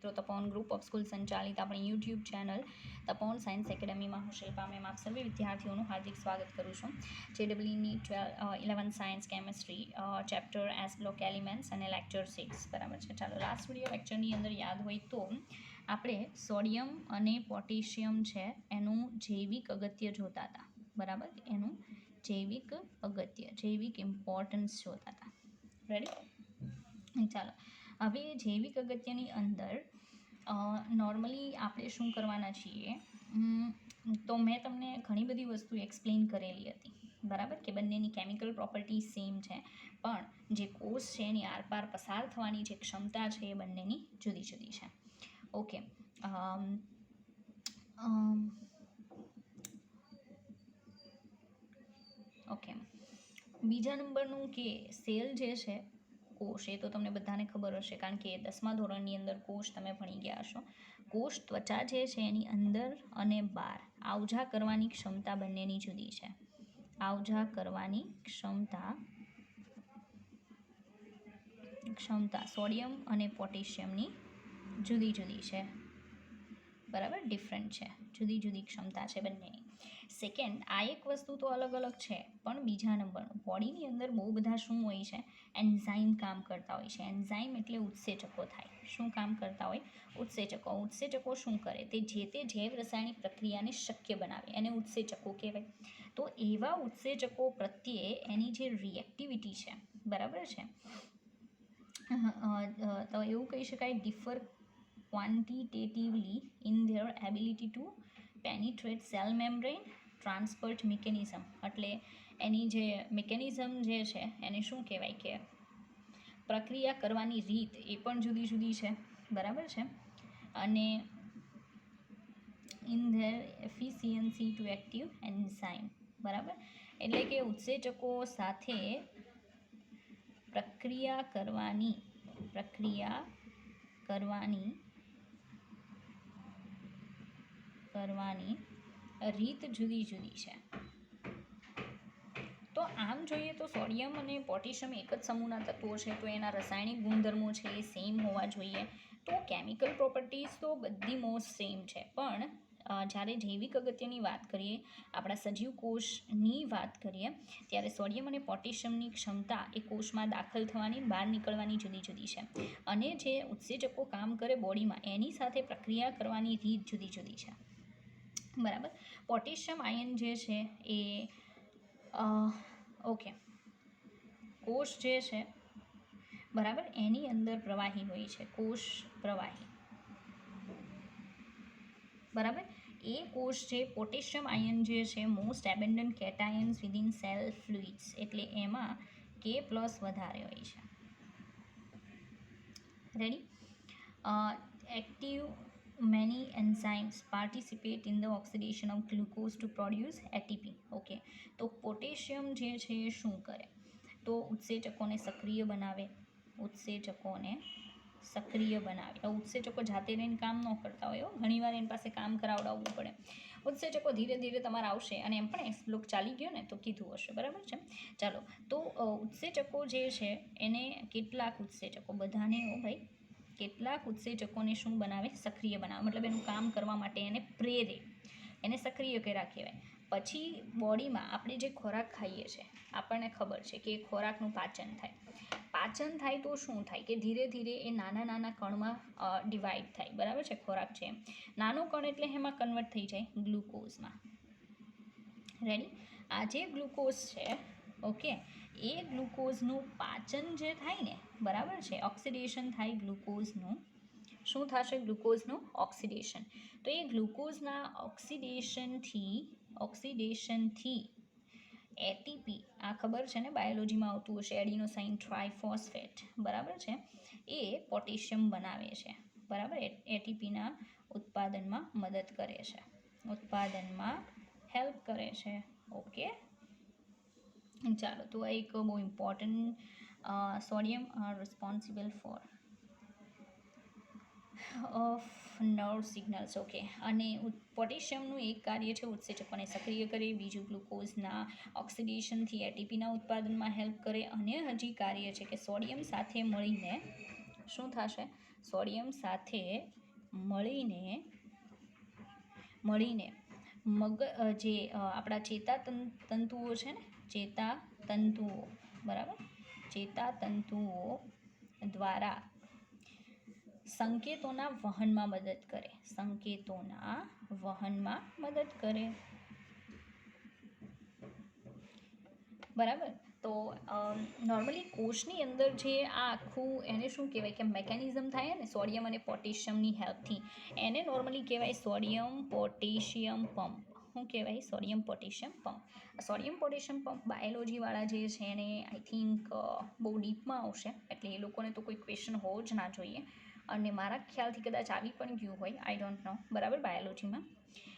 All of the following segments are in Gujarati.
મિત્રો, તપોવન ગ્રુપ ઓફ સ્કૂલ સંચાલિત આપણી યુટ્યુબ ચેનલ તપોવન સાયન્સ એકેડમીમાં હું શિલ્પા મેમ આપ સર્વે વિદ્યાર્થીઓનું હાર્દિક સ્વાગત કરું છું. JEEની 11th science chemistry chapter S block elements અને લેક્ચર 6 બરાબર છે. ચાલો, લાસ્ટ વિડીયો લેક્ચરની અંદર યાદ હોય તો આપણે સોડિયમ અને પોટેશિયમ છે એનું જૈવિક અગત્ય જોતા હતા. બરાબર, એનું જૈવિક અગત્ય, જૈવિક ઇમ્પોર્ટન્સ જોતા હતા. રેડી? ચાલો, હવે જૈવિક અગત્યની અંદર નોર્મલી આપણે શું કરવાના છીએ, તો મેં તમને ઘણી બધી વસ્તુ એક્સપ્લેન કરેલી હતી. બરાબર, કે બંનેની કેમિકલ પ્રોપર્ટી સેમ છે, પણ જે કોષ છે એની આરપાર પસાર થવાની જે ક્ષમતા છે એ બંનેની જુદી જુદી છે. ઓકે, ઓકે, બીજા નંબરનું કે સેલ જે છે, કોષ, એ તો તમને બધાને ખબર હશે, કારણ કે 10મા ધોરણની અંદર કોષ તમે ભણી ગયા હશો. કોષ ત્વચા જે છે એની અંદર અને બહાર આવજા કરવાની ક્ષમતા બંનેની જુદી છે. આવજા કરવાની ક્ષમતા સોડિયમ અને પોટેશિયમની જુદી જુદી છે. બરાબર, ડિફરન્ટ છે, જુદી જુદી ક્ષમતા છે બંનેની. સેકન્ડ, આ એક વસ્તુ તો અલગ અલગ છે, પણ બીજા નંબરનું બોડીની અંદર બહુ બધા શું હોય છે, એન્ઝાઇમ કામ કરતા હોય છે. એન્ઝાઇમ એટલે ઉત્સેચકો થાય. શું કામ કરતા હોય? ઉત્સેચકો. ઉત્સેચકો શું કરે? તે જૈવ રાસાયણિક પ્રક્રિયાને શક્ય બનાવે, એને ઉત્સેચકો કહેવાય. તો એવા ઉત્સેચકો પ્રત્યે એની જે રિએક્ટિવિટી છે, બરાબર છે, તો એવું કહી શકાય, differ quantitatively in their ability to penetrate cell membrane, transport mechanism. એટલે એની જે મિકેનિઝમ જે છે એને શું કહેવાય કે પ્રક્રિયા કરવાની રીત એ પણ જુદી જુદી છે. બરાબર છે. અને in their efficiency to active enzyme. બરાબર, એટલે કે ઉત્સેચકો સાથે પ્રક્રિયા કરવાની રીત જુદી જુદી છે. તો આમ જોઈએ તો સોડિયમ અને પોટેશિયમ એક જ સમૂહના તત્વો છે, તો એના રાસાયણિક ગુણધર્મો છે એ સેમ હોવા જોઈએ. તો કેમિકલ પ્રોપર્ટીઝ તો બધી મોસ્ટ સેમ છે, પણ જ્યારે જૈવિક અગત્યની વાત કરીએ, આપણા સજીવ કોષની વાત કરીએ, ત્યારે સોડિયમ અને પોટેશિયમની ક્ષમતા એ કોષમાં દાખલ થવાની, બહાર નીકળવાની જુદી જુદી છે. અને જે ઉત્સેચકો કામ કરે બોડીમાં, એની સાથે પ્રક્રિયા કરવાની રીત જુદી જુદી છે. બરાબર, પોટેશિયમ આયન જે છે એ ઓકે, કોષ જે છે, બરાબર, એની અંદર પ્રવાહી હોય છે, કોષ પ્રવાહી. બરાબર, એ કોષ છે, પોટેશિયમ આયન જે છે મોસ્ટ એબન્ડન્ટ કેટાયન્સ વિધિન સેલ ફ્લુઇડ્સ, એટલે એમાં K+ વધારે હોય છે. Ready? Active many enzymes participate in the oxidation of glucose to produce ATP. Okay, તો પોટેશિયમ જે છે એ શું કરે? તો ઉત્સેચકોને સક્રિય બનાવે. ઉત્સેચકો જાતે રહીને કામ ન કરતા હોય, ઘણીવાર એની પાસે કામ કરાવડાવવું પડે. ઉત્સેચકો ધીરે ધીરે તમારે આવશે, અને એમ પણ બ્લોક ચાલી ગયો ને તો કીધું હશે. બરાબર છે. ચાલો, તો ઉત્સેચકો જે છે એને કેટલાક ઉત્સેચકો, બધાને ભાઈ, કેટલાક ઉત્સેચકોને શું બનાવે? સક્રિય બનાવે, મતલબ એનું કામ કરવા માટે એને પ્રેરે, એને સક્રિય કર્યા કહેવાય. પછી બોડીમાં આપણે જે ખોરાક ખાઈએ છીએ, આપણને ખબર છે કે ખોરાકનું પાચન થાય. પાચન થાય તો શું થાય કે ધીરે ધીરે એ નાના નાના કણમાં ડિવાઈડ થાય. બરાબર છે. ખોરાક છે, નાનો કણ એટલે એમાં કન્વર્ટ થઈ જાય ગ્લુકોઝમાં. રેડી? આ જે ગ્લુકોઝ છે, ઓકે, એ ગ્લુકોઝનું પાચન જે થાય ને, બરાબર છે, ઓક્સિડેશન થાય ગ્લુકોઝનું. શું થશે? ગ્લુકોઝનું ઓક્સિડેશન. તો એ ગ્લુકોઝના ઓક્સિડેશનથી એટીપી, આ ખબર છે ને, બાયોલોજીમાં આવતું હશે, એડિનોસાઇન ટ્રાઇફોસ્ફેટ, બરાબર છે, એ પોટેશિયમ બનાવે છે. બરાબર, એટીપીના ઉત્પાદનમાં મદદ કરે છે, ઉત્પાદનમાં હેલ્પ કરે છે. ઓકે, ચાલો, તો આ એક બહુ important, sodium R responsible four of nerve signals. Okay, અને પોટેશિયમનું એક કાર્ય છે ઉત્સેચકોને સક્રિય કરે, બીજું ગ્લુકોઝના ઓક્સિડેશનથી એટીપીના ઉત્પાદનમાં હેલ્પ કરે, અને હજી કાર્ય છે કે સોડિયમ સાથે મળીને શું થશે? સોડિયમ સાથે મળીને જે આપણા તંતુઓ છે ને, ચેતાતંતુઓ, બરાબર, ચેતાતંતુઓ દ્વારા સંકેતોના વહનમાં મદદ કરે, બરાબર. તો નોર્મલી કોષની અંદર જે આ આખું એને શું કહેવાય કે મેકેનિઝમ થાય ને સોડિયમ અને પોટેશિયમની હેલ્પથી, એને નોર્મલી કહેવાય સોડિયમ પોટેશિયમ પંપ. શું કહેવાય? Sodium potassium pump. Sodium potassium pump બાયોલોજીવાળા જે છે એને આઈ થિંક બહુ ડીપમાં આવશે, એટલે એ લોકોને તો કોઈ ક્વેશ્ચન હોવો જ ના જોઈએ, અને મારા ખ્યાલથી કદાચ આવી પણ ગયું હોય, આઈ ડોન્ટ નો, બરાબર, બાયોલોજીમાં.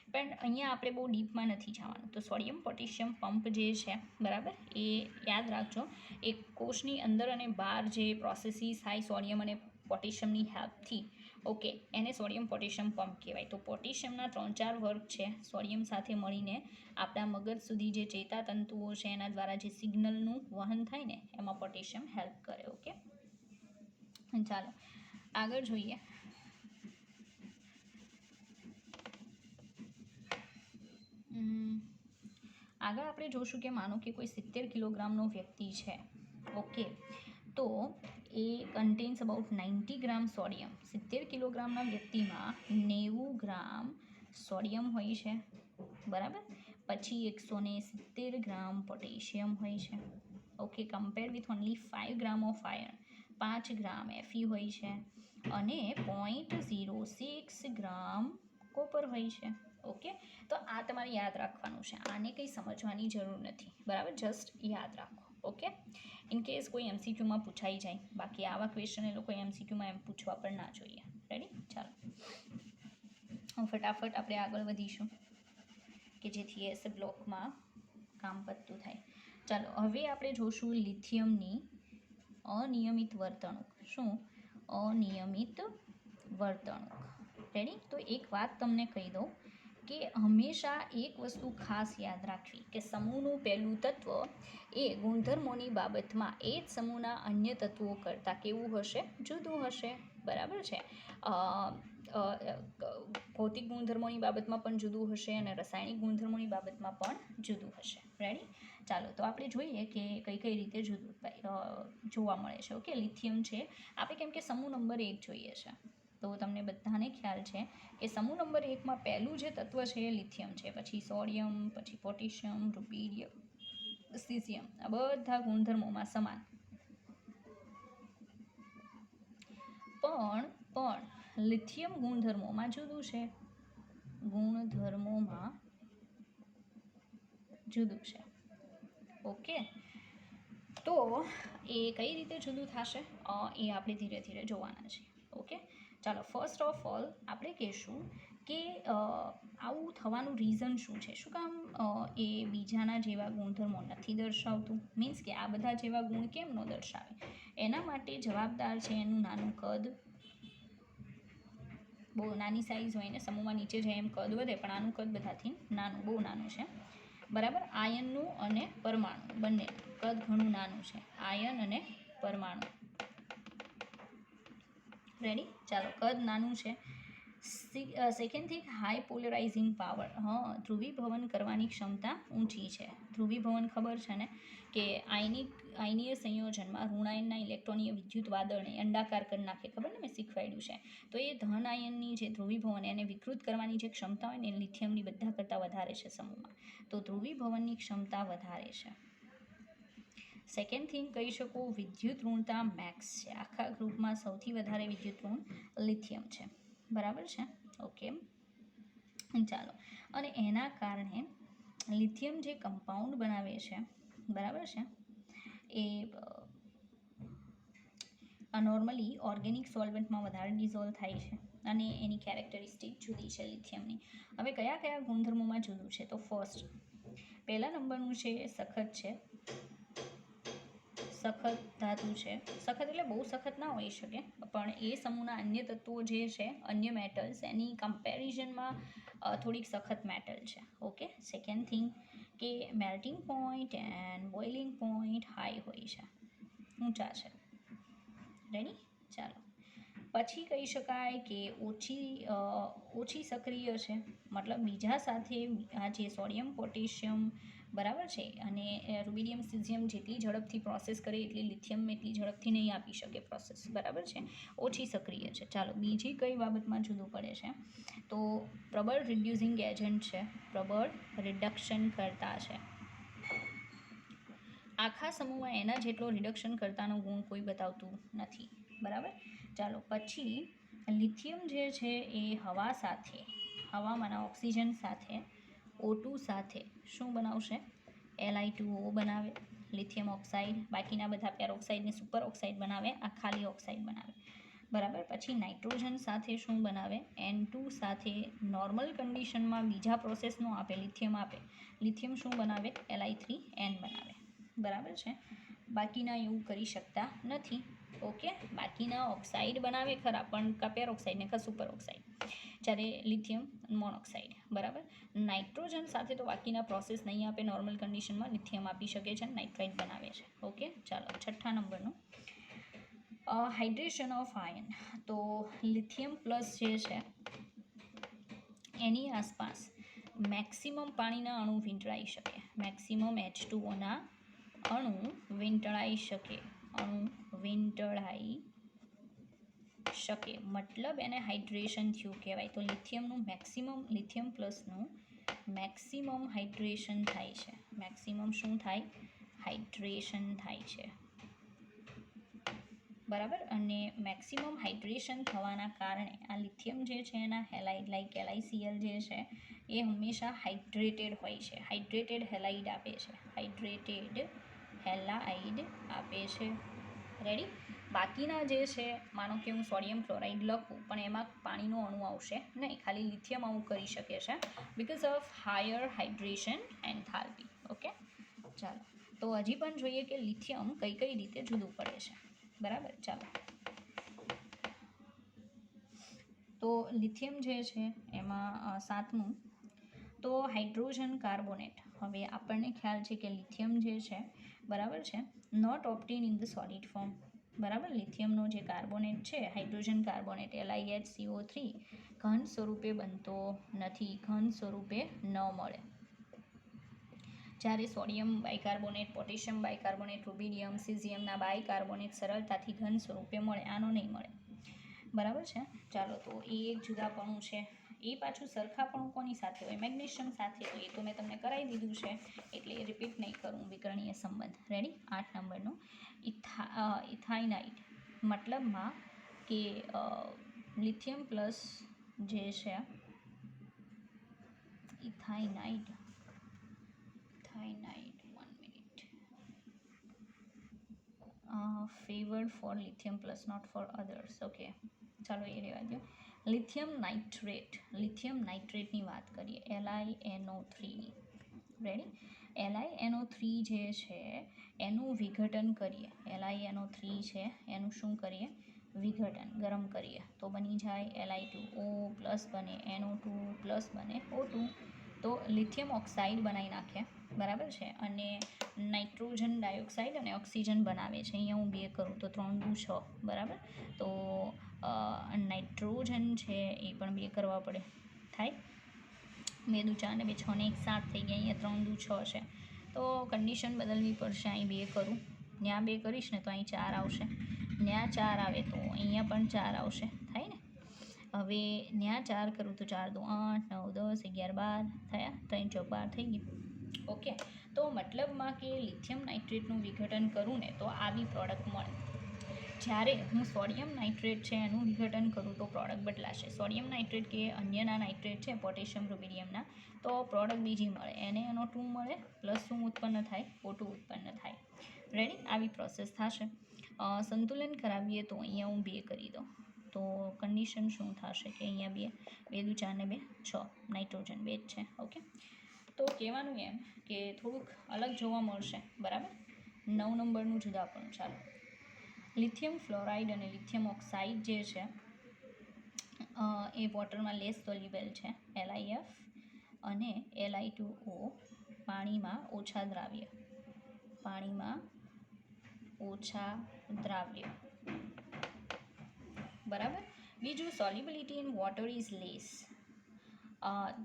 પણ અહીંયા આપણે બહુ ડીપમાં નથી જવાનું. તો સોડિયમ પોટેશિયમ પંપ જે છે, બરાબર, એ યાદ રાખજો. એ કોષની અંદર અને બહાર જે પ્રોસેસીસ થાય સોડિયમ અને પોટેશિયમની હેલ્પથી, ઓકે, એને સોડિયમ પોટેશિયમ પંપ કહેવાય. તો પોટેશિયમના 3-4 વર્ગ છે, સોડિયમ સાથે મળીને આપણા મગજ સુધી જે ચેતાતંતુઓ છે એના દ્વારા જે સિગ્નલનું વહન થાય ને, એમાં પોટેશિયમ હેલ્પ કરે. ઓકે, ચાલો આગળ જોઈએ. આગળ આપણે જોશું કે માનો કે કોઈ 70 કિલોગ્રામનો વ્યક્તિ છે, ઓકે, તો એ કન્ટેન્સ અબાઉટ 90 ગ્રામ સોડિયમ. 70 કિલોગ્રામના વ્યક્તિમાં 90 ગ્રામ સોડિયમ હોય છે, બરાબર. પછી 170 ગ્રામ પોટેશિયમ હોય છે, okay, compared with only 5 gram of iron. 5 gram Fe હોય છે, અને 0.06 ગ્રામ કોપર હોય છે. ઓકે, તો આ તમારે યાદ રાખવાનું છે, આને કંઈ સમજવાની જરૂર નથી, બરાબર, જસ્ટ યાદ રાખો. ઓકે, ઇન કેસ કોઈ MCQમાં પૂછાઈ જાય, બાકી આવા ક્વેશ્ચન એ લોકો MCQમાં એમ પૂછવા પણ ના જોઈએ. રેડી? ચાલો ફટાફટ આપણે આગળ વધીશું કે જેથી એસે બ્લોકમાં કામ પતતું થાય. ચાલો હવે આપણે જોશું લિથિયમની અનિયમિત વર્તણૂક. શું? અનિયમિત વર્તણૂક. રેડી? તો એક વાત તમને કહી દઉં કે હંમેશા એક વસ્તુ ખાસ યાદ રાખવી કે સમૂહનું પહેલું તત્વ એ ગુણધર્મોની બાબતમાં એ જ સમૂહના અન્ય તત્વો કરતાં કેવું હશે? જુદું હશે, બરાબર છે. ભૌતિક ગુણધર્મોની બાબતમાં પણ જુદું હશે અને રાસાયણિક ગુણધર્મોની બાબતમાં પણ જુદું હશે. રેડી? ચાલો તો આપણે જોઈએ કે કઈ રીતે જુદું જોવા મળે છે. ઓકે, લિથિયમ છે આપણે કેમ કે સમૂહ નંબર 1 જોઈએ છે, તો તમને બધાને ખ્યાલ છે કે સમૂહ નંબર 1માં પહેલું જે તત્વ છે એ લિથિયમ છે, પછી સોડિયમ, પછી પોટેશિયમ, રૂબિડિયમ, સીઝિયમ, આ બધા ગુણધર્મોમાં સમાન. પણ લિથિયમ ગુણધર્મોમાં જુદું છે, ઓકે. તો એ કઈ રીતે જુદું થશે એ આપણે ધીરે ધીરે જોવાના છે. ઓકે, ચાલો ફર્સ્ટ ઓફ ઓલ આપણે કહીશું કે આવું થવાનું રીઝન શું છે, શું કામ એ બીજાના જેવા ગુણધર્મો નથી દર્શાવતું, મીન્સ કે આ બધા જેવા ગુણ કેમ ન દર્શાવે? એના માટે જવાબદાર છે એનું નાનું કદ. બહુ નાની સાઇઝ હોય ને, સમૂહમાં નીચે જાય એમ કદ વધે, પણ આનું કદ બધાથી નાનું, બહુ નાનું છે, બરાબર. આયનનું અને પરમાણુ બંને કદ ઘણું નાનું છે, આયન અને પરમાણુ. રેડી? ચાલો, કદ નાનું છે. Second thing, high polarising power. ધ્રુવીભવન કરવાની ક્ષમતા ઊંચી છે. ધ્રુવીભવન ખબર છે ને કે આયનીય સંયોજનમાં ઋણાયનના ઇલેક્ટ્રોનીય વિદ્યુત વાદળને અંડાકાર કરી નાખે, ખબર ને, મેં શીખવાડ્યું છે. તો એ ધન આયનની જે ધ્રુવીભવન એને વિકૃત કરવાની જે ક્ષમતા હોય ને એ લિથિયમની બધા કરતાં વધારે છે સમૂહમાં, તો ધ્રુવીભવનની ક્ષમતા વધારે છે. સેકન્ડ થિંગ કહી શકો, વિદ્યુત ઋણતા મેક્સ છે. આખા ગ્રુપમાં સૌથી વધારે વિદ્યુત ઋણ લિથિયમ છે, બરાબર છે. ઓકે, ચાલો, અને એના કારણે લિથિયમ જે કમ્પાઉન્ડ બનાવે છે, બરાબર છે, એ નોર્મલી ઓર્ગેનિક સોલ્વન્ટમાં વધારે ડિઝોલ્વ થાય છે, અને એની કેરેક્ટરિસ્ટિક જુદી છે લિથિયમની. હવે કયા ગુણધર્મોમાં જુદું છે? તો ફર્સ્ટ, પહેલા નંબરનું છે સખત છે. સખત ધાતુ છે. સખત એટલે બહુ સખત ના હોઈ શકે, પણ એ સમૂહના અન્ય તત્વો જે છે, અન્ય મેટલ્સ, એની કમ્પેરિઝનમાં થોડીક સખત મેટલ છે. ઓકે, સેકન્ડ થિંગ કે melting point and boiling point high હોય છે, ઊંચા છે. રેડી? ચાલો, પછી કહી શકાય કે ઓછી સક્રિય છે, મતલબ બીજા સાથે આ જે સોડિયમ પોટેશિયમ બરાબર છે અને રૂબિડિયમ સિઝિયમ જેટલી ઝડપથી પ્રોસેસ કરે એટલી લિથિયમ એટલી ઝડપથી નહીં આપી શકે પ્રોસેસ, બરાબર છે, ઓછી સક્રિય છે. ચાલો બીજી કઈ બાબતમાં જુદું પડે છે, તો પ્રબળ રિડ્યુસિંગ એજન્ટ છે, પ્રબળ રિડક્શન કરતા છે. આખા સમૂહમાં એના જેટલો રિડક્શન કરતાનો ગુણ કોઈ બતાવતું નથી, બરાબર. ચાલો પછી લિથિયમ જે છે એ હવા સાથે, હવામાંના ઓક્સિજન સાથે O2 સાથે શું બનાવશે? Li2O બનાવે, લિથિયમ ઓક્સાઇડ. બાકીના બધા પેરોક્સાઇડને સુપર ઓક્સાઇડ બનાવે, આ ખાલી ઓક્સાઇડ બનાવે, બરાબર. પછી નાઇટ્રોજન સાથે શું બનાવે? N2 સાથે નોર્મલ કન્ડિશનમાં બીજા પ્રોસેસનો આપે, લિથિયમ આપે, લિથિયમ શું બનાવે? Li3N બનાવે, બરાબર છે. બાકીના એવું કરી શકતા નથી. ઓકે, બાકીના ઓક્સાઇડ બનાવે ખરા, પણ કા પેરોક્સાઇડ ને કા સુપર ઓક્સાઇડ, જ્યારે લિથિયમ મોનોક્સાઇડ, બરાબર. નાઇટ્રોજન સાથે તો બાકીના પ્રોસેસ નહીં આપે, નોર્મલ કન્ડિશનમાં લિથિયમ આપી શકે છે, નાઇટ્રાઇટ બનાવે છે. ઓકે, ચાલો 6થા નંબરનું હાઇડ્રેશન ઓફ આયન. તો લિથિયમ પ્લસ જે છે એની આસપાસ મેક્સિમમ પાણીના અણુ વીંટળાઈ શકે, મેક્સિમમ H2Oના અણુ વીંટળાઈ શકે, અણુ વીંટળાઈ શકે, મતલબ એને હાઇડ્રેશન થયું કહેવાય. તો લિથિયમનું મેક્સિમમ, લિથિયમ પ્લસનું મેક્સિમમ હાઇડ્રેશન થાય છે, મેક્સિમમ શું થાય? હાઇડ્રેશન થાય છે, બરાબર. અને મેક્સિમમ હાઇડ્રેશન થવાના કારણે આ લિથિયમ જે છે એના હેલાઇડ લાઇક LiCl જે છે એ હંમેશા હાઇડ્રેટેડ હોય છે, હાઇડ્રેટેડ હેલાઇડ આપે છે, હાઇડ્રેટેડ હેલાઇડ આપે છે. રેડી. બાકીના જે છે, માનો કે હું સોડિયમ ક્લોરાઇડ લખું પણ એમાં પાણીનો અણુ આવશે નહીં, ખાલી લિથિયમ આવું કરી શકે છે because of higher hydration enthalpy. Okay, ચાલો તો હજી પણ જોઈએ કે લિથિયમ કઈ કઈ રીતે જુદું પડે છે, બરાબર. ચાલો તો લિથિયમ જે છે એમાં 7મું તો હાઇડ્રોજન કાર્બોનેટ. હવે આપણને ખ્યાલ છે કે લિથિયમ જે છે, બરાબર છે, not obtain in the solid form, બરાબર. લિથિયમનો જે કાર્બોનેટ છે, હાઇડ્રોજન કાર્બોનેટ LiHCO3 ઘન સ્વરૂપે બનતો નથી, ઘન સ્વરૂપે ન મળે. જ્યારે sodium bicarbonate, potassium bicarbonate, rubidium, સિઝિયમના બાયકાર્બોનેટ સરળતાથી ઘન સ્વરૂપે મળે, આનો નહીં મળે, બરાબર છે. ચાલો તો એ એક જુદાપણું છે. એ પાછું સરખાપણું કોની સાથે હોય? મેગ્નેશિયમ સાથે હોય. એ તો મેં તમને કરાવી દીધું છે એટલે એ રિપીટ નહીં કરું. વિકર્ણીય સંબંધ. રેડી. 8 નંબરનું ઇથાઇનાઇડ, મતલબમાં કે લિથિયમ પ્લસ જે છે ઇથાઇનાઇડ, 1 minute, favoured for lithium plus not for others. Okay, ચાલો એ રહેવા દો. લિથિયમ નાઇટ્રેટ, લિથિયમ નાઇટ્રેટની વાત કરીએ, LiNO3ની. રેડી. LiNO3 જે છે એનું વિઘટન કરીએ, LiNO3 છે એનું શું કરીએ? વિઘટન, ગરમ કરીએ તો બની જાય Li2O પ્લસ બને NO2 પ્લસ બને O2, તો લિથિયમ ઓક્સાઇડ બનાવી નાખે, બરાબર છે. અને નાઇટ્રોજન ડાયોક્સાઇડ અને ઓક્સિજન બનાવે છે. અહીંયા હું 2 કરું તો 3 દુ 6, બરાબર. તો નાઇટ્રોજન છે એ પણ 2 કરવા પડે, થાય 2 દુ 4 ને 2 6 ને 1 7 થઈ ગયા. અહીંયા 3 દુ 6 છે, તો કન્ડિશન બદલવી પડશે. અહીં 2 કરું, ત્યાં 2 કરીશ ને તો અહીં 4 આવશે, ત્યાં 4 આવે તો અહીંયા પણ 4 આવશે, થાય ને. હવે ત્યાં 4 કરું તો 4 દુ 8, 9 10 11 12 થયા, 3 4 12 થઈ ગયું. ઓકે, તો મતલબમાં કે લિથિયમ નાઇટ્રેટનું વિઘટન કરું ને તો આવી પ્રોડક્ટ મળે. જ્યારે હું સોડિયમ નાઇટ્રેટ છે એનું વિઘટન કરું તો પ્રોડક્ટ બદલાશે. સોડિયમ નાઇટ્રેટ કે અન્યના નાઇટ્રેટ છે, પોટેશિયમ રૂબિડિયમના, તો પ્રોડક્ટ બીજી મળે, એને NO2 મળે પ્લસ શું ઉત્પન્ન થાય? O2 ઉત્પન્ન થાય. રેડી. આવી પ્રોસેસ થશે. સંતુલન કરાવીએ તો અહીંયા હું 2 કરી દઉં તો કન્ડિશન શું થશે કે અહીંયા 2 દુ 4 ને 2 6, નાઇટ્રોજન 2 જ છે. ઓકે, તો કહેવાનું એમ કે થોડુંક અલગ જોવા મળશે, બરાબર. 9 નંબરનું જુદાપણું. ચાલો, લિથિયમ ફ્લોરાઇડ અને લિથિયમ ઓક્સાઇડ જે છે એ વોટરમાં લેસ સોલ્યુબલ છે, LiF અને Li2O પાણીમાં ઓછા દ્રાવ્ય, પાણીમાં ઓછા દ્રાવ્ય, બરાબર. બીજું, solubility in water is less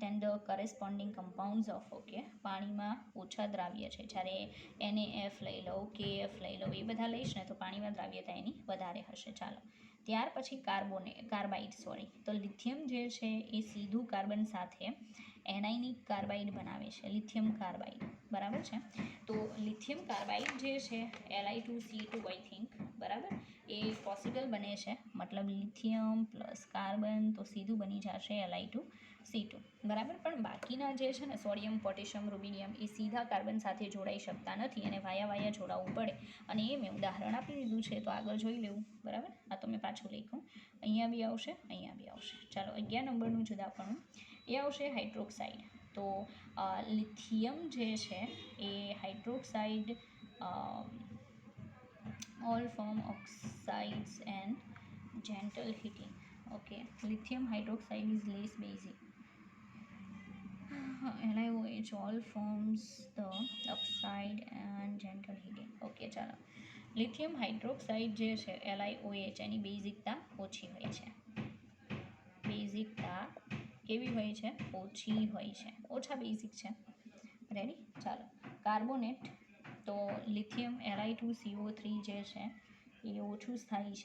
than the corresponding compounds of, okay, પાણીમાં ઓછા દ્રાવ્ય છે. જ્યારે NaF લઈ લો, KF લઈ લો, એ બધા લઈશ ને તો પાણીમાં દ્રાવ્યતા એની વધારે હશે. ચાલો, ત્યાર પછી કાર્બાઇડ, તો લિથિયમ જે છે એ સીધું કાર્બન સાથે એનાઇનિક કાર્બાઇડ બનાવે છે, લિથિયમ કાર્બાઇડ. બરાબર છે. તો લિથિયમ કાર્બાઇડ જે છે Li2C2, આઈ થિંક, બરાબર, એ પોસિબલ બને છે. મતલબ લિથિયમ પ્લસ કાર્બન તો સીધું બની જશે Li2C2, બરાબર. પણ બાકીના જે છે ને સોડિયમ, પોટેશિયમ, રૂબિડિયમ, એ સીધા કાર્બન સાથે જોડાઈ શકતા નથી અને વાયા જોડાવવું પડે. અને એ મેં ઉદાહરણ આપી દીધું છે, તો આગળ જોઈ લેવું. બરાબર. આ તો મેં પાછું લખ્યું, અહીંયા બી આવશે, અહીંયા બી આવશે. ચાલો, 11 નંબરનું જુદાપણું એ આવશે હાઇડ્રોક્સાઇડ. તો લિથિયમ જે છે એ hydroxide all form oxides and gentle heating. Okay, lithium hydroxide is less basic. LiOH all forms the oxide and gentle heating. Okay, ચાલો, લિથિયમ હાઇડ્રોક્સાઇડ જે છે LiOH, એની બેઝિકતા ઓછી હોય છે. બેઝિકતા કેવી હોય છે? ઓછી હોય છે, ઓછા બેઝિક છે. રેડી. ચાલો, કાર્બોનેટ. તો લિથિયમ Li2CO3 જે છે એ ઓછું સ્થાયી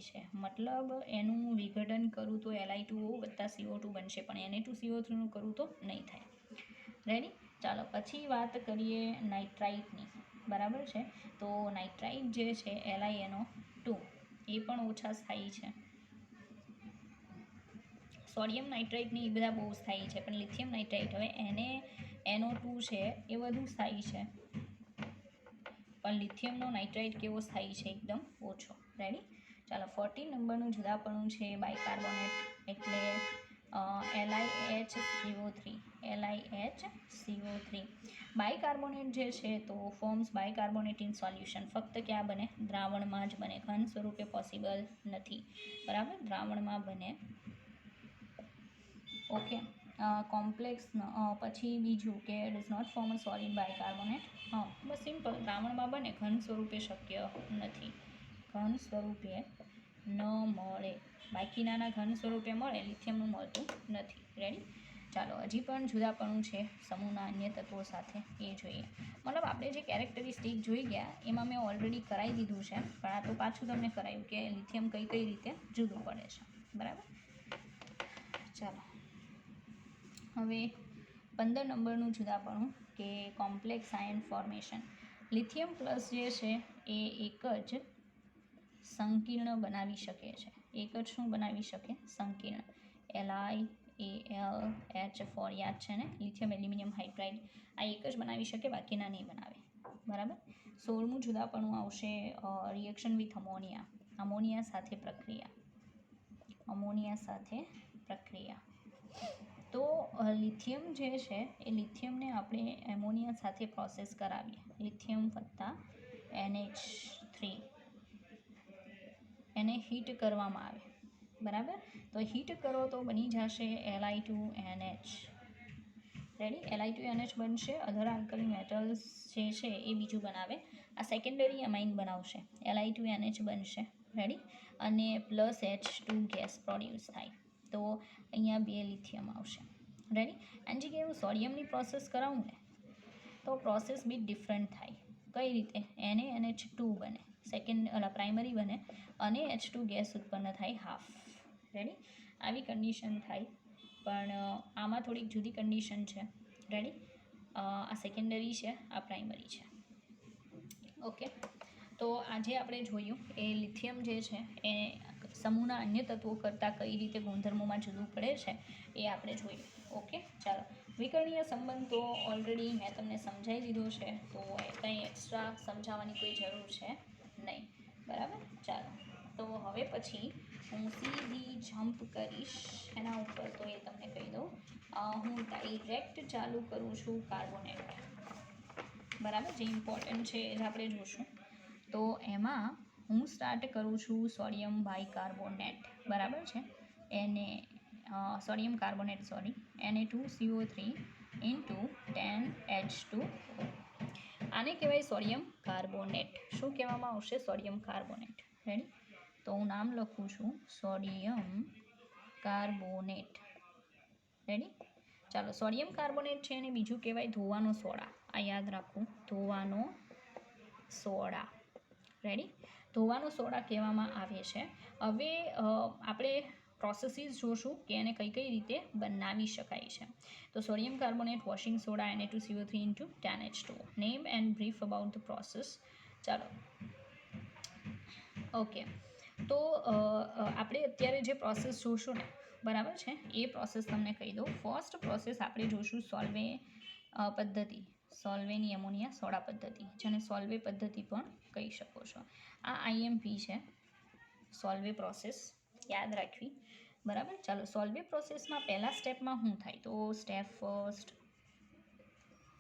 છે. મતલબ એનું વિઘટન કરું તો Li2O વત્તા CO2 બનશે, પણ Na2CO3નું કરું તો નહીં થાય. રેડી. ચાલો, પછી વાત કરીએ નાઇટ્રાઇટની. બરાબર છે. તો નાઇટ્રાઇટ જે છે LiNO2, એ પણ ઓછા સ્થાયી છે. સોડિયમ નાઇટ્રાઇટની એ બધા બહુ સ્થાયી છે, પણ લિથિયમ નાઇટ્રાઇટ, હવે NO2 છે એ વધુ સ્થાયી છે, પણ લિથિયમનો નાઇટ્રાઇટ કેવો સ્થાયી છે? એકદમ ઓછો. રેડી. ચાલો, 14 નંબરનું જુદાપણું છે બાયકાર્બોનેટ, એટલે LiHCO3. બાયકાર્બોનેટ જે છે તો ફોર્મ્સ બાયકાર્બોનેટ ઇન સોલ્યુશન. ફક્ત ક્યાં બને? દ્રાવણમાં જ બને, ઘન સ્વરૂપે પોસિબલ નથી. બરાબર, દ્રાવણમાં બને. ઓકે. કોમ્પ્લેક્સ. પછી બીજું કે does not form a solid bicarbonate. બસ સિમ્પલ, દ્રાવણમાં બને, ઘન સ્વરૂપે શક્ય નથી, ઘન સ્વરૂપે ન મળે. બાકીનાના ઘન સ્વરૂપે મળે, લિથિયમનું મળતું નથી. રેડી. ચાલો, હજી પણ જુદાપણું છે સમૂહના અન્ય તત્વો સાથે, એ જોઈએ. મતલબ આપણે જે કેરેક્ટરિસ્ટિક જોઈ ગયા એમાં મેં ઓલરેડી કરાવી દીધું છે, પણ આ તો પાછું તમને કરાવ્યું કે લિથિયમ કઈ રીતે જુદું પડે છે. બરાબર. ચાલો, હવે 15 નંબરનું જુદાપણું કે complex ion formation. Lithium plus જે છે એ એક જ સંકીર્ણ બનાવી શકે છે. એક જ શું બનાવી શકે? સંકીર્ણ. LiAlH4, યાદ છે ને? લિથિયમ એલ્યુમિનિયમ હાઇડ્રાઇડ, આ એક જ બનાવી શકે, બાકીના નહીં બનાવે. બરાબર. 16મું જુદાપણું આવશે રિએક્શન વિથ અમોનિયા. અમોનિયા સાથે પ્રક્રિયા. તો લિથિયમ જે છે એ લિથિયમને આપણે એમોનિયા સાથે પ્રોસેસ કરાવીએ, લિથિયમ વત્તા NH3, એને હીટ કરવામાં આવે. બરાબર. તો હીટ કરો તો બની જશે Li2NH. રેડી. Li2NH બનશે. અધર આલ્કલી મેટલ્સ જે છે એ બીજું બનાવે, આ સેકન્ડરી અમાઇન બનાવશે, Li2NH બનશે. રેડી. અને પ્લસ H2 ગેસ પ્રોડ્યુસ થાય, તો અહીંયા 2 લિથિયમ આવશે. રેડી. આની જગ્યાએ હું સોડિયમની પ્રોસેસ કરાવું ને તો પ્રોસેસ બી ડિફરન્ટ થાય. કઈ રીતે? NaNH2 બને, પ્રાઇમરી બને, અને H2 ગેસ ઉત્પન્ન થાય હાફ. રેડી. આવી કન્ડિશન થાય, પણ આમાં થોડીક જુદી કન્ડિશન છે. રેડી. આ સેકન્ડરી છે, આ પ્રાઇમરી છે. ઓકે. તો આજે આપણે જોયું એ લિથિયમ જે છે એ સમૂહના અન્ય તત્વો કરતાં કઈ રીતે ગુણધર્મોમાં જુદું પડે છે એ આપણે જોયું. ઓકે. ચાલો, વિકર્ણીય સંબંધ તો ઓલરેડી મેં તમને સમજાવી દીધો છે, તો કંઈ એક્સ્ટ્રા સમજાવવાની કોઈ જરૂર છે નહીં. બરાબર. ચાલો, તો હવે પછી હું સીધી જમ્પ કરીશ એના ઉપર, તો એ તમને કહી દઉં. હું ડાયરેક્ટ ચાલુ કરું છું કાર્બોનેટ. બરાબર. જે ઇમ્પોર્ટન્ટ છે એ જ આપણે જોશું. તો એમાં હું સ્ટાર્ટ કરું છું સોડિયમ બાયકાર્બોનેટ. બરાબર છે. Sodium carbonate, Na2CO3 into 10H2O. આને કહેવાય સોડિયમ કાર્બોનેટ. શું કહેવામાં આવશે? Sodium carbonate. રેડી. તો હું નામ લખું છું સોડિયમ કાર્બોનેટ. રેડી? ચાલો, સોડિયમ કાર્બોનેટ છે અને બીજું કહેવાય ધોવાનો સોડા. આ યાદ રાખવું, ધોવાનો સોડા. રેડી? ધોવાનો સોડા કહેવામાં આવે છે. હવે આપણે પ્રોસેસીસ જોશું કે એને કઈ કઈ રીતે બનાવી શકાય છે. તો sodium carbonate, washing soda, Na2CO3 into TaNH2. Name and brief about the process. ચાલો, ઓકે. તો આપણે અત્યારે જે પ્રોસેસ જોશું ને, બરાબર છે, એ પ્રોસેસ તમને કહી દઉં. ફર્સ્ટ પ્રોસેસ આપણે જોશું સોલ્વે પદ્ધતિ, સોલ્વેની એમોનિયા સોડા પદ્ધતિ, જેને સોલ્વે પદ્ધતિ પણ કહી શકો છો. આ આઈએમપી છે, સોલ્વે પ્રોસેસ યાદ રાખવી. બરાબર? ચાલો, સોલ્વે પ્રોસેસમાં પહેલા સ્ટેપમાં શું થાય? તો સ્ટેપ ફર્સ્ટ,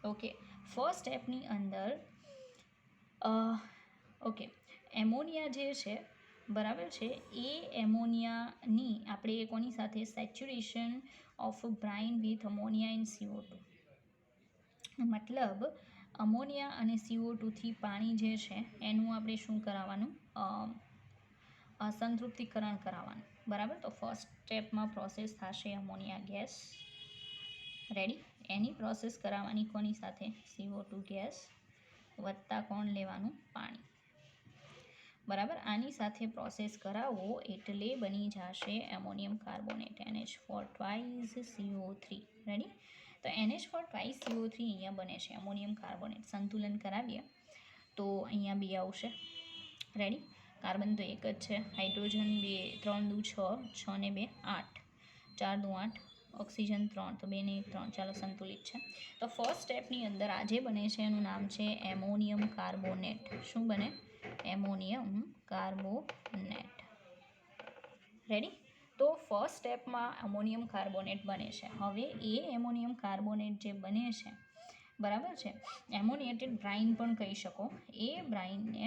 ઓકે, ફર્સ્ટ સ્ટેપની અંદર ઓકે, એમોનિયા જે છે, બરાબર છે, એ એમોનિયાની આપણે કોની સાથે saturation of brine with ammonia in CO2, મતલબ અમોનિયા અને CO2થી પાણી જે છે એનું આપણે શું કરાવવાનું, સંતૃપ્તિકરણ કરાવવાનું. બરાબર? તો ફર્સ્ટ સ્ટેપમાં પ્રોસેસ થશે અમોનિયા ગેસ. રેડી? એની પ્રોસેસ કરાવવાની કોની સાથે? CO2 ગેસ વત્તા કોણ લેવાનું? પાણી. બરાબર? આની સાથે પ્રોસેસ કરાવો એટલે બની જશે ammonium carbonate, NH4 twice CO3. Ready? તો NH4 twice CO3 અહીંયા બને છે એમોનિયમ કાર્બોનેટ. સંતુલન કરાવીએ તો અહીંયા 2 આવશે. રેડી? કાર્બન તો એક જ છે, હાઇડ્રોજન 2, 3 દુ 6, 6 ને 2 8, 4 દુ 8, ઓક્સિજન 3, તો 2 ને 1 3, ચાલો સંતુલિત છે. તો ફર્સ્ટ સ્ટેપની અંદર આ જે બને છે એનું નામ છે એમોનિયમ કાર્બોનેટ. શું બને? Ammonium carbonate. રેડી? તો ફર્સ્ટ સ્ટેપમાં એમોનિયમ કાર્બોનેટ બને છે. હવે એ એમોનિયમ કાર્બોનેટ જે બને છે, બરાબર છે, એમોનિએટેડ બ્રાઇન પણ કહી શકો. એ બ્રાઇનને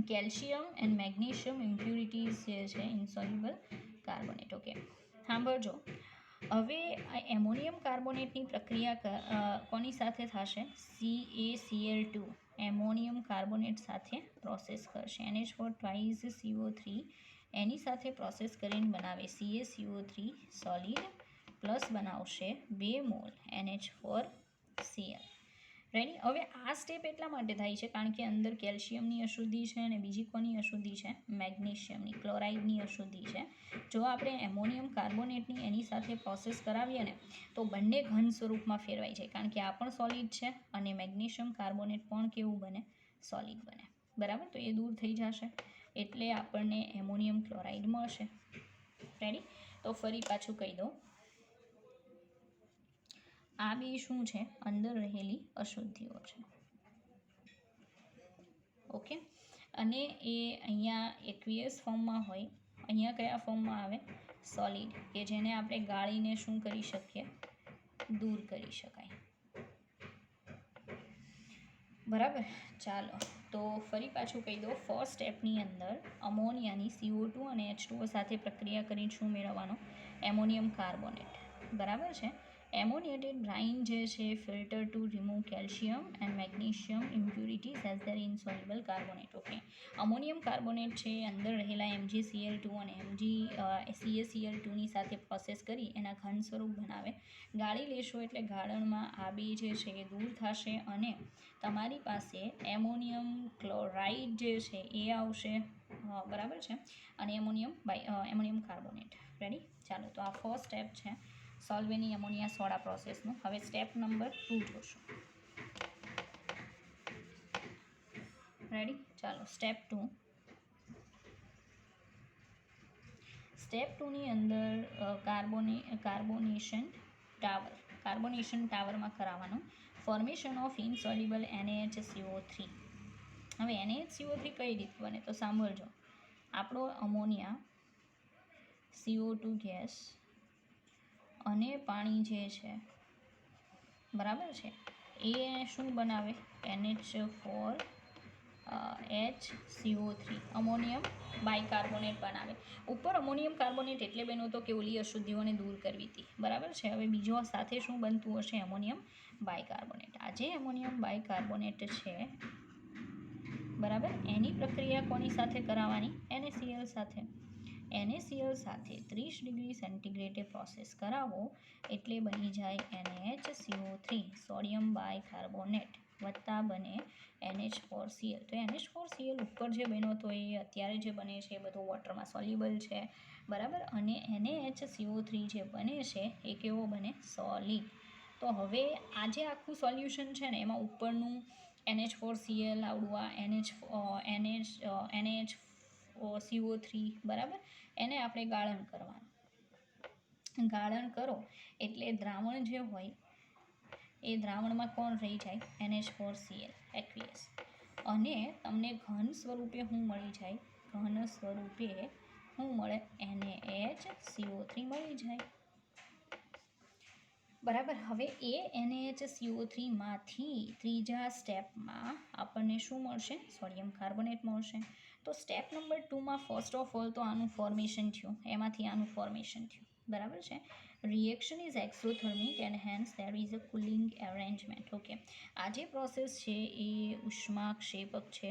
કેલ્શિયમ એન્ડ મેગ્નેશિયમ ઇમ્પ્યુરિટીઝ જે છે ઇન્સોલ્યુબલ કાર્બોનેટ. ઓકે, સાંભળજો. હવે આ એમોનિયમ કાર્બોનેટની પ્રક્રિયા કોની સાથે થશે? CaCl2 એમોનિયમ કાર્બોનેટ સાથે પ્રોસેસ કરશે. NH4 twice CO3 એની સાથે પ્રોસેસ કરીને બનાવે CaCO3 સોલિડ પ્લસ બનાવશે 2 મોલ NH4Cl. રેડી? હવે આ સ્ટેપ એટલા માટે થાય છે કારણ કે અંદર કેલ્શિયમની અશુદ્ધિ છે અને બીજી કોની અશુદ્ધિ છે? મેગ્નેશિયમની, ક્લોરાઇડની અશુદ્ધિ છે. જો આપણે એમોનિયમ કાર્બોનેટની એની સાથે પ્રોસેસ કરાવીએ ને તો બંને ઘન સ્વરૂપમાં ફેરવાઈ જાય, કારણ કે આ પણ સોલિડ છે અને મેગ્નેશિયમ કાર્બોનેટ પણ કેવું બને? સોલિડ બને. બરાબર? તો એ દૂર થઈ જશે એટલે આપણને એમોનિયમ ક્લોરાઇડ મળશે. રેડી? તો ફરી પાછું કહી દઉં, આ બે શું છે? અંદર રહેલી અશુદ્ધિઓ છે. ઓકે, અને એ અહીંયા એક્વિયસ ફોર્મમાં હોય, અહીંયા કયા ફોર્મમાં આવે? સોલિડ, કે જેને આપણે ગાળીને શું કરી શકીએ? દૂર કરી શકાય. બરાબર? ચાલો, તો ફરી પાછું કહી દો. ફર્સ્ટ સ્ટેપની અંદર અમોનિયાની CO2 અને H2O સાથે પ્રક્રિયા કરીને શું મેળવવાનો? Ammonium carbonate. બરાબર છે? એમોનિએટેડ બ્રાઇન જે છે filter to remove calcium and magnesium impurities as their insoluble carbonate. Okay, ammonium carbonate છે અંદર રહેલા MgCl2 અને CaCl2ની સાથે પ્રોસેસ કરી એના ઘન સ્વરૂપ બનાવે. ગાળી લેશો એટલે ગાળણમાં આ બે જે છે એ દૂર થશે અને તમારી પાસે એમોનિયમ ક્લોરાઇડ જે છે એ આવશે. બરાબર છે? અને એમોનિયમ કાર્બોનેટ. રેડી? ચાલો, તો આ ફર્સ્ટ સ્ટેપ છે સોલ્વેની એમોનિયા સોડા પ્રોસેસનું. હવે સ્ટેપ નંબર 2 જોશું. રેડી? ચાલો, સ્ટેપ 2. સ્ટેપ 2ની અંદર કાર્બોનેશન ટાવરમાં કરાવવાનું ફોર્મેશન ઓફ ઇનસોલ્યુબલ NaHCO3. હવે NaHCO3 કઈ રીતે બને? તો સાંભળજો. આપણો અમોનિયા, CO2 ગેસ અને પાણી જે છે, બરાબર છે, એ શું બનાવે? NH4HCO3 અમોનિયમ બાયકાર્બોનેટ બનાવે. ઉપર અમોનિયમ કાર્બોનેટ એટલે બન્યો હતો કે ઓલી અશુદ્ધિઓને દૂર કરવી હતી. બરાબર છે? હવે બીજો સાથે શું બનતું હશે? Ammonium bicarbonate. આ જે એમોનિયમ બાયકાર્બોનેટ છે બરાબર. એની પ્રક્રિયા કોની સાથે કરાવવાની? NaCl સાથે. NaCl સાથે 30 ડિગ્રી સેન્ટીગ્રેડે પ્રોસેસ કરાવો એટલે બની જાય NaHCO3 સોડિયમ બાયકાર્બોનેટ વત્તા બને NH4Cl. તો NH4Cl ઉપર જે બન્યો તો એ અત્યારે જે બને છે એ બધો વોટરમાં સોલ્યુબલ છે, બરાબર. અને NaHCO3 જે બને છે એ કેવો બને? સોલિડ. તો હવે આ જે આખું સોલ્યુશન છે ને એમાં ઉપરનું NH4Cl આવડું આ NaHCO3, બરાબર, એને આપણે ગાળણ કરવાનું. ગાળણ કરો એટલે દ્રાવણ જે હોય એ દ્રાવણમાં કોણ રહી જાય? NH4Cl aqueous. અને તમને ઘન સ્વરૂપે શું મળી જાય? ઘન સ્વરૂપે શું મળે? NaHCO3 મળી જાય, બરાબર. હવે એ NaHCO3 માંથી ત્રીજા સ્ટેપમાં આપણને શું મળશે? સોડિયમ કાર્બોનેટ મળશે. તો સ્ટેપ નંબર 2માં ફર્સ્ટ ઓફ ઓલ તો આનું ફોર્મેશન થયું, એમાંથી આનું ફોર્મેશન થયું, બરાબર છે. Reaction is exothermic and hence there is a cooling arrangement. Okay, આ જે પ્રોસેસ છે એ ઉષ્માક્ષેપક છે,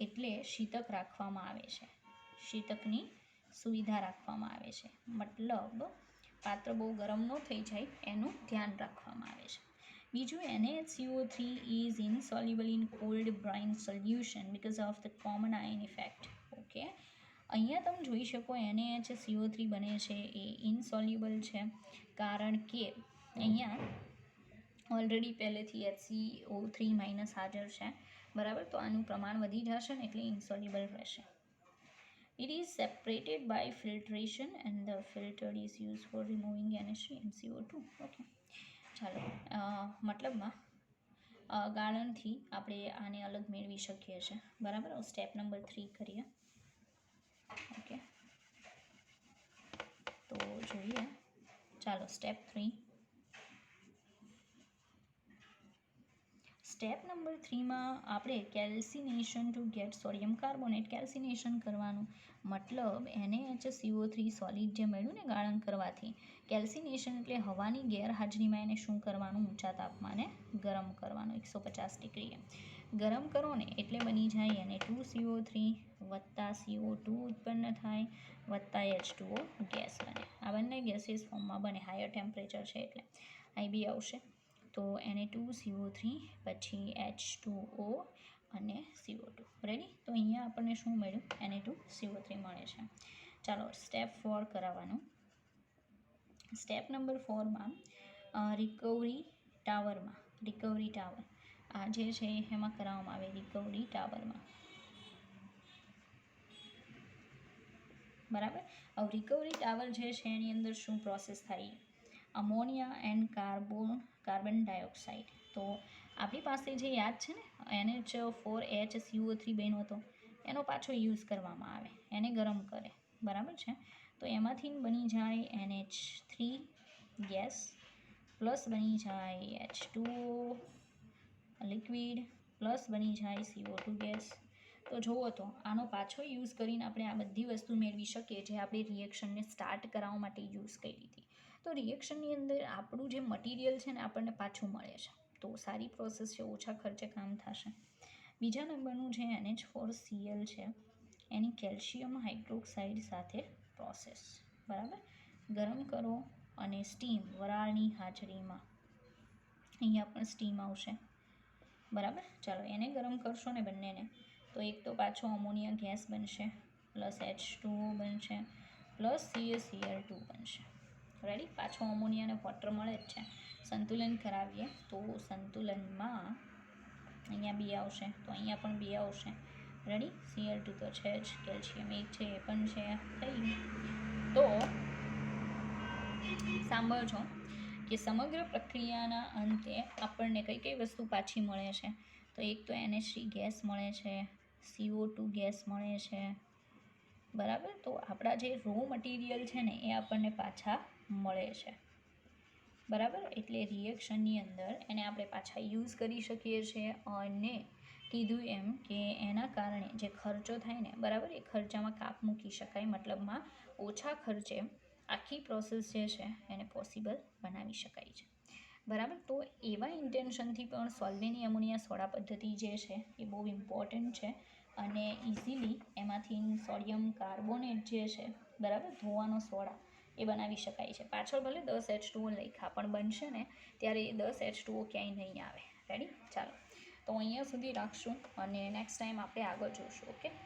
એટલે શીતક રાખવામાં આવે છે, શીતકની સુવિધા રાખવામાં આવે છે. મતલબ પાત્ર બહુ ગરમ ન થઈ જાય એનું ધ્યાન રાખવામાં આવે છે. બીજું, NaCO3 is insoluble in cold brine solution because of the common ion effect. Okay, અહીંયા તમે જોઈ શકો NaCO3 બને છે એ ઇનસોલ્યુબલ છે, કારણ કે અહીંયા ઓલરેડી પહેલેથી HCO3- હાજર છે, બરાબર. તો આનું પ્રમાણ વધી જશે ને એટલે ઇનસોલ્યુબલ રહેશે. It is separated by filtration and the filter is used for removing NH3 and CO2. Okay, ચાલો, મતલબમાં ગાળણથી આપણે આને અલગ મેળવી શકીએ છીએ, બરાબર. સ્ટેપ નંબર 3 કરીએ. ઓકે, તો જોઈએ, ચાલો સ્ટેપ 3. સ્ટેપ નંબર 3માં આપણે calcination two gate sodium carbonate, calcination કરવાનું. મતલબ NaHCO3 સોલિડ જે મળ્યું ને ગાળણ કરવાથી, કેલ્સિનેશન એટલે હવાની ગેરહાજરીમાં એને શું કરવાનું? ઊંચા તાપમાને ગરમ કરવાનું, 150 ડિગ્રીએ ગરમ કરો ને એટલે બની જાય Na2CO3 વત્તા CO2 ઉત્પન્ન થાય વત્તા H2O ગેસ બને. આ બંને ગેસીસ ફોર્મમાં બને, હાયર ટેમ્પરેચર છે એટલે IB આવશે. તો Na2CO3 પછી H2O અને CO2, રેડી. તો અહીંયા આપણને શું મળ્યું? Na2CO3 મળે છે. ચાલો સ્ટેપ 4 કરાવવાનું. સ્ટેપ નંબર 4માં રિકવરી ટાવર, આ જે છે એમાં કરાવવામાં આવે, રિકવરી ટાવરમાં, બરાબર. હવે રિકવરી ટાવર જે છે એની અંદર શું પ્રોસેસ થાય? Ammonia and carbon dioxide. તો આપણી પાસે જે યાદ છે ને NH4HCO3 બન્યો હતો, એનો પાછો યુઝ કરવામાં આવે, એને ગરમ કરે, બરાબર છે. તો એમાંથી બની જાય NH3 ગેસ પ્લસ બની જાય H2O લિક્વિડ પ્લસ બની જાય CO2 ગેસ. તો જુઓ, તો આનો પાછો યુઝ કરીને આપણે આ બધી વસ્તુ મેળવી શકીએ જે આપણે રિએક્શનને સ્ટાર્ટ કરાવવા માટે યુઝ કરી હતી. તો રિએક્શનની અંદર આપણું જે મટીરિયલ છે ને આપણને પાછું મળે છે, તો સારી પ્રોસેસ છે, ઓછા ખર્ચે કામ થશે. બીજા નંબરનું જે NH4Cl છે એની કેલ્શિયમ હાઇડ્રોક્સાઇડ સાથે પ્રોસેસ, બરાબર. ગરમ કરો અને સ્ટીમ, વરાળની હાજરીમાં અહીંયા પણ સ્ટીમ આવશે, બરાબર. ચાલો એને ગરમ કરશો ને બંનેને, તો એક તો પાછો અમોનિયા ગેસ બનશે પ્લસ H2O બનશે પ્લસ CaCl2 બનશે, રેડી. પાછો અમોનિયાને વોટર મળે જ છે. સંતુલન કરાવીએ તો સંતુલનમાં અહીંયા 2 આવશે, તો અહીંયા પણ 2 આવશે, રેડી. Cl2 તો છે જ, કેલ્શિયમ 1 છે એ પણ છે, થઈ. તો સાંભળજો કે સમગ્ર પ્રક્રિયાના અંતે આપણને કઈ કઈ વસ્તુ પાછી મળે છે? તો એક તો NH3 ગેસ મળે છે, CO2 ગેસ મળે છે, બરાબર. તો આપણા જે રો મટીરિયલ છે ને એ આપણને પાછા મળે છે, બરાબર. એટલે રિએક્શનની અંદર એને આપણે પાછા યુઝ કરી શકીએ છીએ. અને કીધું એમ કે એના કારણે જે ખર્ચો થાય ને, બરાબર, એ ખર્ચામાં કાપ મૂકી શકાય, મતલબમાં ઓછા ખર્ચે આખી પ્રોસેસ જે છે એને પોસિબલ બનાવી શકાય છે, બરાબર. તો એવા ઇન્ટેન્શનથી પણ સોલ્વેની એમોનિયા સોડા પદ્ધતિ જે છે એ બહુ ઇમ્પોર્ટન્ટ છે, અને ઇઝીલી એમાંથી સોડિયમ કાર્બોનેટ જે છે બરાબર ધોવાનો સોડા એ બનાવી શકાય છે. પાછળ ભલે 10H2O લખ્યા પણ બનશે ને ત્યારે એ 10H2O ક્યાંય નહીં આવે. રેડી? ચાલો તો અહીંયા સુધી રાખશું અને નેક્સ્ટ ટાઈમ આપણે આગળ જોઈશું. ઓકે.